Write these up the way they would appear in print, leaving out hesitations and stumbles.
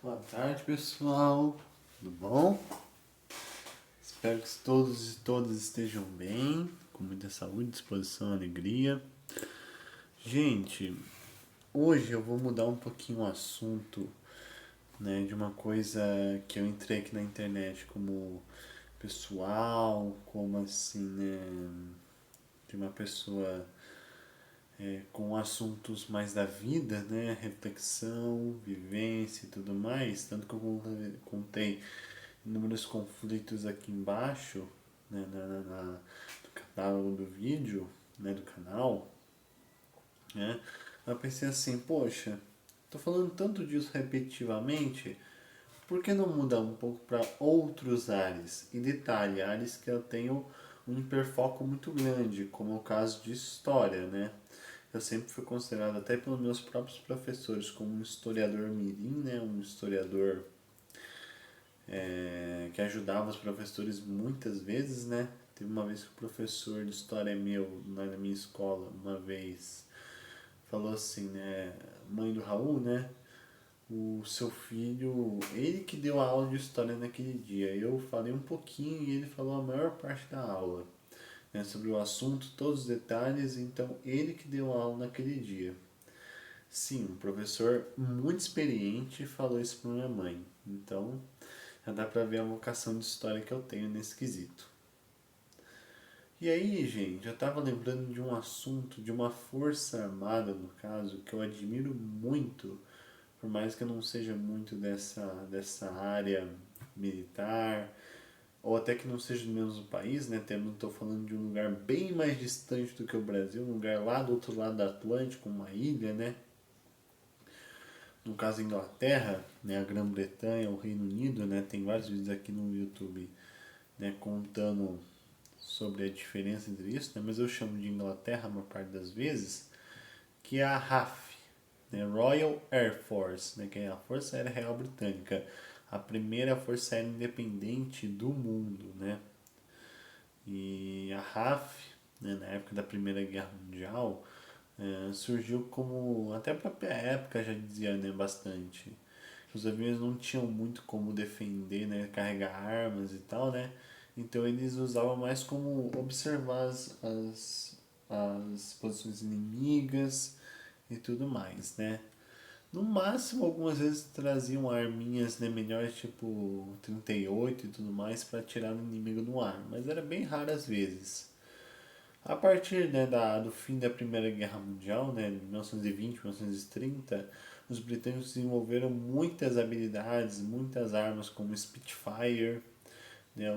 Boa tarde, pessoal. Tudo bom? Espero que todos e todas estejam bem, com muita saúde, disposição, alegria. Gente, hoje eu vou mudar um pouquinho o assunto, né, de uma coisa que eu entrei aqui na internet como pessoal, como assim, né, de uma pessoa com assuntos mais da vida, né, reflexão, vivência e tudo mais, tanto que eu contei inúmeros conflitos aqui embaixo, né, no catálogo do vídeo, né, do canal, né, eu pensei assim, poxa, tô falando tanto disso repetitivamente, por que não mudar um pouco para outros ares? E detalhe, ares que eu tenho um hiperfoco muito grande, como é o caso de história, né? Eu sempre fui considerado, até pelos meus próprios professores, como um historiador mirim, né? Um historiador que ajudava os professores muitas vezes, né? Teve uma vez que o professor de história meu, na minha escola, uma vez, falou assim, né? Mãe do Raul, né? O seu filho, ele que deu a aula de história naquele dia. Eu falei um pouquinho e ele falou a maior parte da aula, né? Sobre o assunto, todos os detalhes, então ele que deu a aula naquele dia. Sim, um professor muito experiente falou isso para minha mãe. Então, já dá pra ver a vocação de história que eu tenho nesse quesito. E aí, gente, eu tava lembrando de um assunto, de uma força armada, no caso, que eu admiro muito, por mais que eu não seja muito dessa área militar, ou até que não seja do mesmo país, né? Não estou falando de um lugar bem mais distante do que o Brasil, um lugar lá do outro lado do Atlântico, uma ilha, né? No caso, a Inglaterra, né? A Grã-Bretanha, o Reino Unido, né? Tem vários vídeos aqui no YouTube, né? Contando sobre a diferença entre isso, né? Mas eu chamo de Inglaterra a maior parte das vezes, que é a RAF, né? Royal Air Force, né? Que é a Força Aérea Real Britânica, a primeira força aérea independente do mundo, né? E a RAF, né, na época da Primeira Guerra Mundial, surgiu como, até a própria época já dizia, né, bastante. Os aviões não tinham muito como defender, né, carregar armas e tal, né? Então eles usavam mais como observar as posições inimigas e tudo mais, né? No máximo, algumas vezes traziam arminhas, né, melhores, tipo 38 e tudo mais, para tirar o inimigo no ar, mas era bem raro às vezes. A partir, né, do fim da Primeira Guerra Mundial, né, 1920, 1930, os britânicos desenvolveram muitas habilidades, muitas armas como Spitfire, né,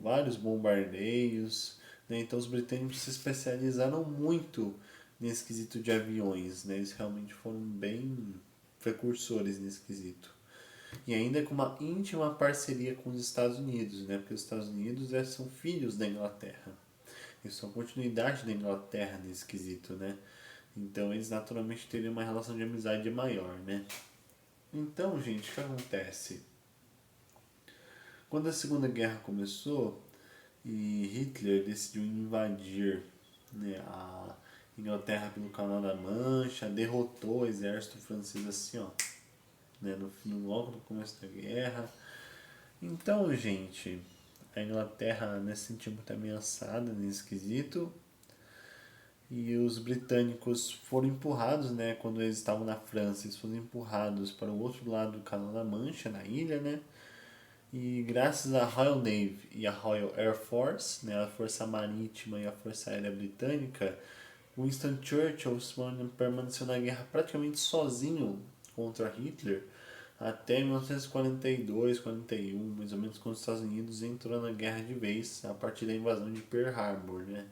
vários bombardeios, né, então os britânicos se especializaram muito nesse quesito de aviões, né, eles realmente foram bem precursores nesse quesito. E ainda com uma íntima parceria com os Estados Unidos, né, porque os Estados Unidos são filhos da Inglaterra. Eles são a continuidade da Inglaterra nesse quesito, né? Então eles naturalmente teriam uma relação de amizade maior, né? Então, gente, o que acontece? Quando a Segunda Guerra começou e Hitler decidiu invadir, né, a Inglaterra pelo Canal da Mancha, derrotou o exército francês assim, ó, né, logo no começo da guerra. Então, gente, a Inglaterra, né, se sentiu muito ameaçada nesse quesito e os britânicos foram empurrados, né, quando eles estavam na França, eles foram empurrados para o outro lado do Canal da Mancha, na ilha, né, e graças à Royal Navy e à Royal Air Force, né, a Força Marítima e a Força Aérea Britânica, Winston Churchill permaneceu na guerra praticamente sozinho contra Hitler até 1942, 41, mais ou menos, quando os Estados Unidos entrou na guerra de vez a partir da invasão de Pearl Harbor, né?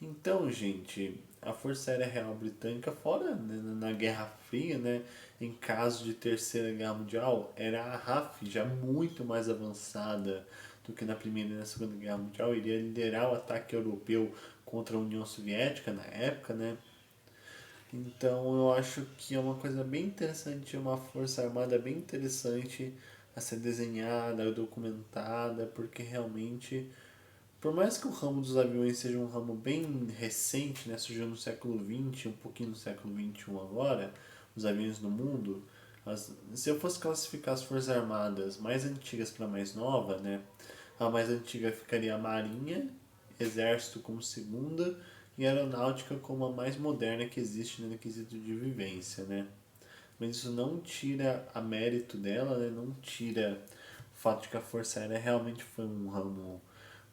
Então, gente, a Força Aérea Real Britânica, fora, né, na Guerra Fria, né, em caso de Terceira Guerra Mundial, era a RAF já muito mais avançada do que na Primeira e na Segunda Guerra Mundial, iria liderar o ataque europeu contra a União Soviética na época, né? Então eu acho que é uma coisa bem interessante, uma força armada bem interessante a ser desenhada, documentada, porque realmente por mais que o ramo dos aviões seja um ramo bem recente, né, surgiu no século XX, um pouquinho no século XXI agora, os aviões no mundo, Se eu fosse classificar as Forças Armadas mais antigas para mais nova, né? A mais antiga ficaria a Marinha, Exército como segunda e Aeronáutica como a mais moderna que existe, né, no quesito de vivência, né? Mas isso não tira a mérito dela, né? Não tira o fato de que a Força Aérea realmente foi um ramo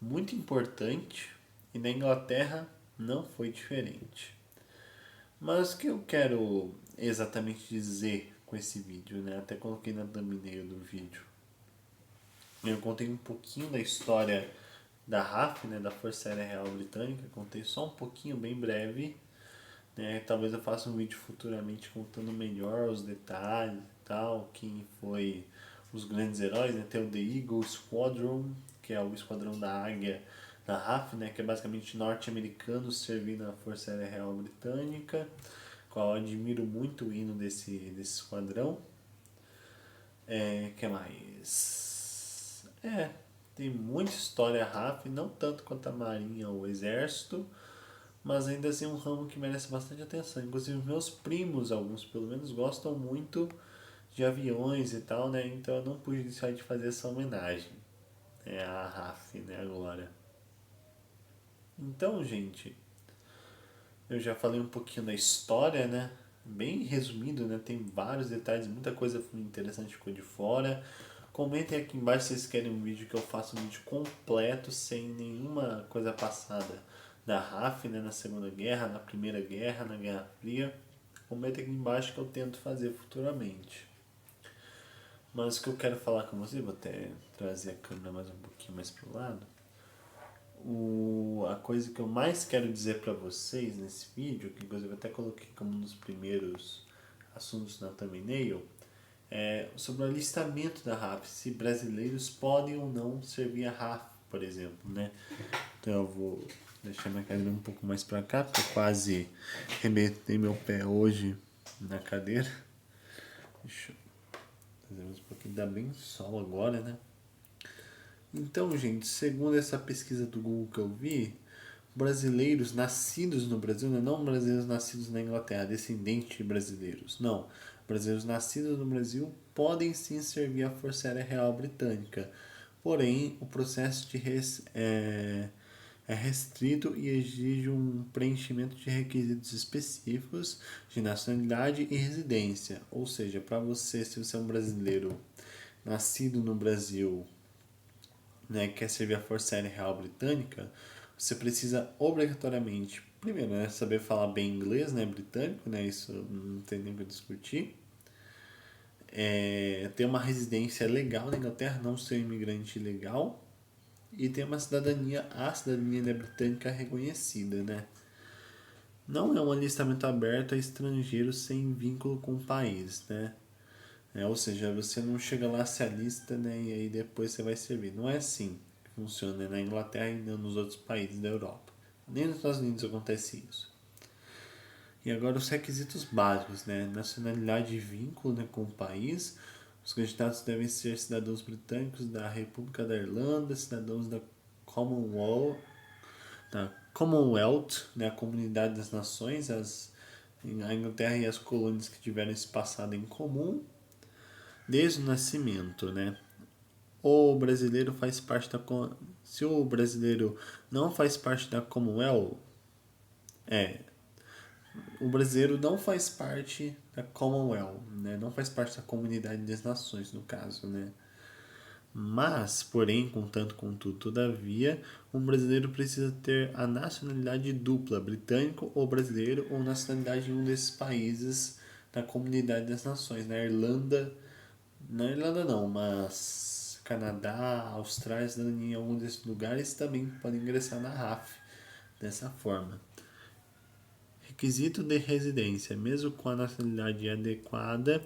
muito importante e na Inglaterra não foi diferente. Mas o que eu quero exatamente dizer com esse vídeo, né? Até coloquei na thumbnail do vídeo. Eu contei um pouquinho da história da RAF, né, da Força Aérea Real Britânica, contei só um pouquinho, bem breve, né? Talvez eu faça um vídeo futuramente contando melhor os detalhes e tal, quem foi os grandes heróis, né? Tem o The Eagle Squadron, que é o esquadrão da águia da RAF, né, que é basicamente norte-americanos servindo na Força Aérea Real Britânica, qual eu admiro muito o hino desse esquadrão. Que mais? Tem muita história a RAF, não tanto quanto a Marinha ou o Exército, mas ainda assim é um ramo que merece bastante atenção. Inclusive meus primos, alguns pelo menos, gostam muito de aviões e tal, né? Então eu não pude deixar de fazer essa homenagem, à RAF, né, agora. Então, gente, eu já falei um pouquinho da história, né? Bem resumido, né? Tem vários detalhes, muita coisa interessante ficou de fora. Comentem aqui embaixo se vocês querem um vídeo que eu faça um vídeo completo, sem nenhuma coisa passada da RAF, né? Na Segunda Guerra, na Primeira Guerra, na Guerra Fria. Comentem aqui embaixo que eu tento fazer futuramente. Mas o que eu quero falar com vocês, vou até trazer a câmera mais um pouquinho mais pro lado. A coisa que eu mais quero dizer para vocês nesse vídeo, que inclusive eu até coloquei como um dos primeiros assuntos na thumbnail, é sobre o alistamento da RAF, se brasileiros podem ou não servir a RAF, por exemplo, né? Então eu vou deixar minha cadeira um pouco mais para cá, porque eu quase remetei meu pé hoje na cadeira. Deixa eu fazer mais um pouquinho, dá bem sol agora, né? Então, gente, segundo essa pesquisa do Google que eu vi, brasileiros nascidos no Brasil, né? Não brasileiros nascidos na Inglaterra, descendentes de brasileiros, não. Brasileiros nascidos no Brasil podem sim servir a Força Aérea Real Britânica, porém o processo é restrito e exige um preenchimento de requisitos específicos de nacionalidade e residência. Ou seja, para você, se você é um brasileiro nascido no Brasil, né, quer servir a Força Aérea Real Britânica, você precisa obrigatoriamente, primeiro, né, saber falar bem inglês, né, britânico, né, isso não tem nem o que discutir. Ter uma residência legal na Inglaterra, não ser um imigrante ilegal. E ter uma cidadania, a cidadania britânica reconhecida, né. Não é um alistamento aberto a estrangeiros sem vínculo com o país, né. Ou seja, você não chega lá, se alista, né, e aí depois você vai servir. Não é assim que funciona, né, na Inglaterra e nos outros países da Europa. Nem nos Estados Unidos acontece isso. E agora os requisitos básicos, né? Nacionalidade e vínculo, né, com o país. Os candidatos devem ser cidadãos britânicos da República da Irlanda, cidadãos da Commonwealth, né, a Comunidade das Nações, a Inglaterra e as colônias que tiveram esse passado em comum, desde o nascimento, né? O brasileiro faz parte da... Se o brasileiro não faz parte da Commonwealth, o brasileiro não faz parte da Commonwealth, né? Não faz parte da Comunidade das Nações, no caso, né? Mas, porém, contanto, contudo, todavia, um brasileiro precisa ter a nacionalidade dupla, britânico ou brasileiro, ou nacionalidade em um desses países da Comunidade das Nações, na Irlanda não, mas Canadá, Austrália, cidadania em algum desses lugares também podem ingressar na RAF dessa forma. Requisito de residência. Mesmo com a nacionalidade adequada,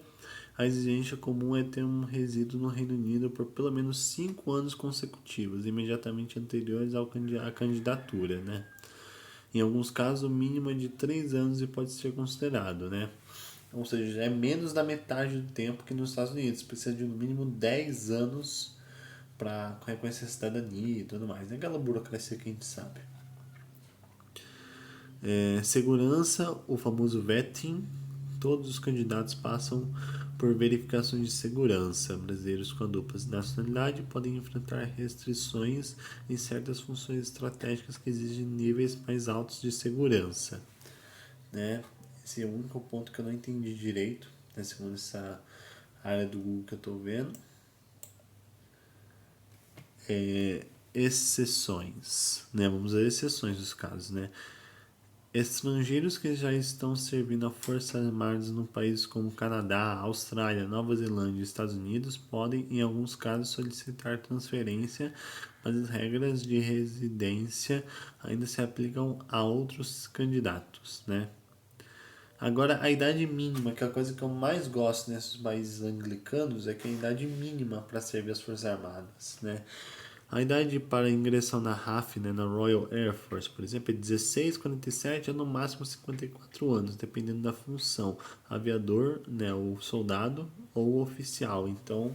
a exigência comum é ter um resíduo no Reino Unido por pelo menos 5 anos consecutivos, imediatamente anteriores à candidatura, né? Em alguns casos, o mínimo é de 3 anos e pode ser considerado, né? Ou seja, é menos da metade do tempo que nos Estados Unidos. Precisa de no mínimo 10 anos para reconhecer a cidadania e tudo mais. É aquela burocracia que a gente sabe. Segurança, o famoso vetting. Todos os candidatos passam por verificações de segurança. Brasileiros com a dupla nacionalidade podem enfrentar restrições em certas funções estratégicas que exigem níveis mais altos de segurança, né? Esse é o único ponto que eu não entendi direito, né, segundo essa área do Google que eu estou vendo. Exceções, né? Vamos ver exceções dos casos, né? Estrangeiros que já estão servindo a Forças Armadas no países como Canadá, Austrália, Nova Zelândia e Estados Unidos podem, em alguns casos, solicitar transferência, mas as regras de residência ainda se aplicam a outros candidatos, né? Agora, a idade mínima, que é a coisa que eu mais gosto nesses países anglicanos, é que é a idade mínima para servir as Forças Armadas, né? A idade para ingressar na RAF, né, na Royal Air Force, por exemplo, é 16, 47 ou no máximo 54 anos, dependendo da função. Aviador, né, o soldado ou o oficial. Então,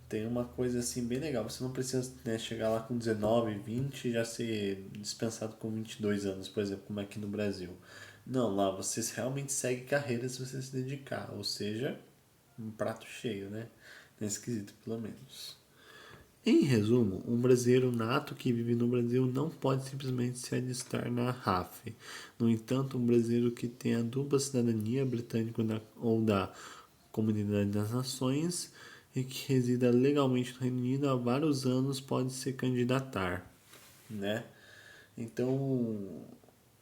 tem uma coisa assim bem legal. Você não precisa, né, chegar lá com 19, 20 e já ser dispensado com 22 anos, por exemplo, como é aqui no Brasil. Não, lá você realmente segue carreira se você se dedicar. Ou seja, um prato cheio, né? Nesse quesito, pelo menos. Em resumo, um brasileiro nato que vive no Brasil não pode simplesmente se alistar na RAF. No entanto, um brasileiro que tem a dupla cidadania britânica ou da Comunidade das Nações e que resida legalmente no Reino Unido há vários anos pode se candidatar, né? Então,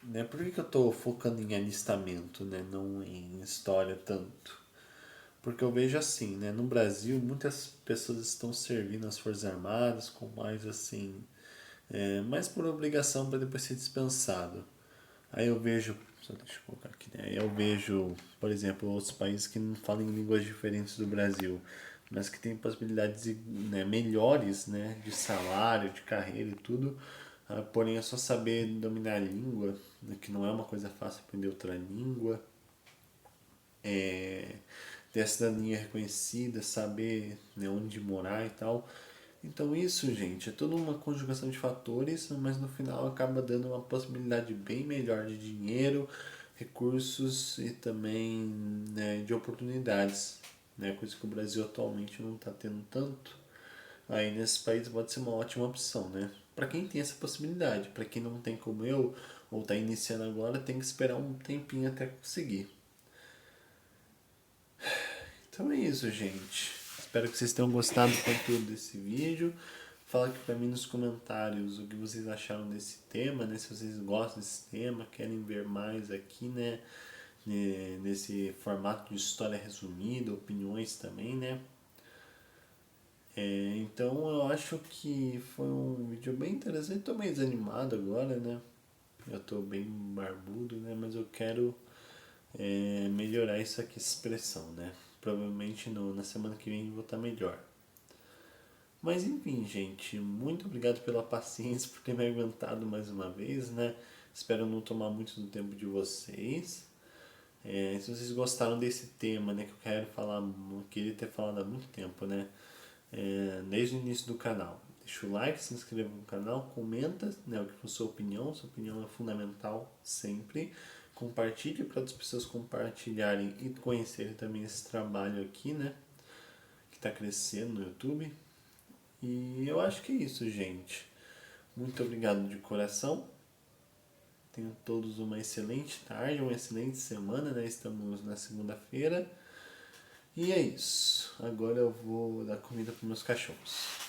né, por que eu estou focando em alistamento, né, não em história tanto? Porque eu vejo assim, né? No Brasil, muitas pessoas estão servindo as Forças Armadas com mais assim, mais por obrigação para depois ser dispensado. Aí eu vejo, só deixa eu colocar aqui, né? Eu vejo, por exemplo, outros países que não falam em línguas diferentes do Brasil, mas que têm possibilidades, né, melhores, né, de salário, de carreira e tudo. Porém, é só saber dominar a língua, né, que não é uma coisa fácil aprender outra língua. Ter a cidadania reconhecida, saber, né, onde morar e tal. Então isso, gente, é toda uma conjugação de fatores, mas no final acaba dando uma possibilidade bem melhor de dinheiro, recursos e também, né, de oportunidades, né, coisa que o Brasil atualmente não está tendo tanto. Aí nesse país pode ser uma ótima opção, né? Para quem tem essa possibilidade, para quem não tem como eu ou está iniciando agora, tem que esperar um tempinho até conseguir. Então é isso, gente. Espero que vocês tenham gostado do conteúdo desse vídeo. Fala aqui pra mim nos comentários o que vocês acharam desse tema, né? Se vocês gostam desse tema, querem ver mais aqui, né? Nesse formato de história resumida, opiniões também, né? Então eu acho que foi um vídeo bem interessante. Tô meio desanimado agora, né? Eu tô bem barbudo, né? Mas eu quero melhorar isso aqui, essa expressão, né? Provavelmente na semana que vem eu vou estar melhor. Mas enfim, gente, muito obrigado pela paciência, por ter me aguentado mais uma vez, né? Espero não tomar muito do tempo de vocês. Se vocês gostaram desse tema, né, que eu quero falar, eu queria ter falado há muito tempo, né? Desde o início do canal. Deixa o like, se inscreva no canal, comenta, né, o que for sua opinião é fundamental sempre. Compartilhe para outras pessoas compartilharem e conhecerem também esse trabalho aqui, né? Que está crescendo no YouTube. E eu acho que é isso, gente. Muito obrigado de coração. Tenham todos uma excelente tarde, uma excelente semana, né? Estamos na segunda-feira. E é isso. Agora eu vou dar comida para meus cachorros.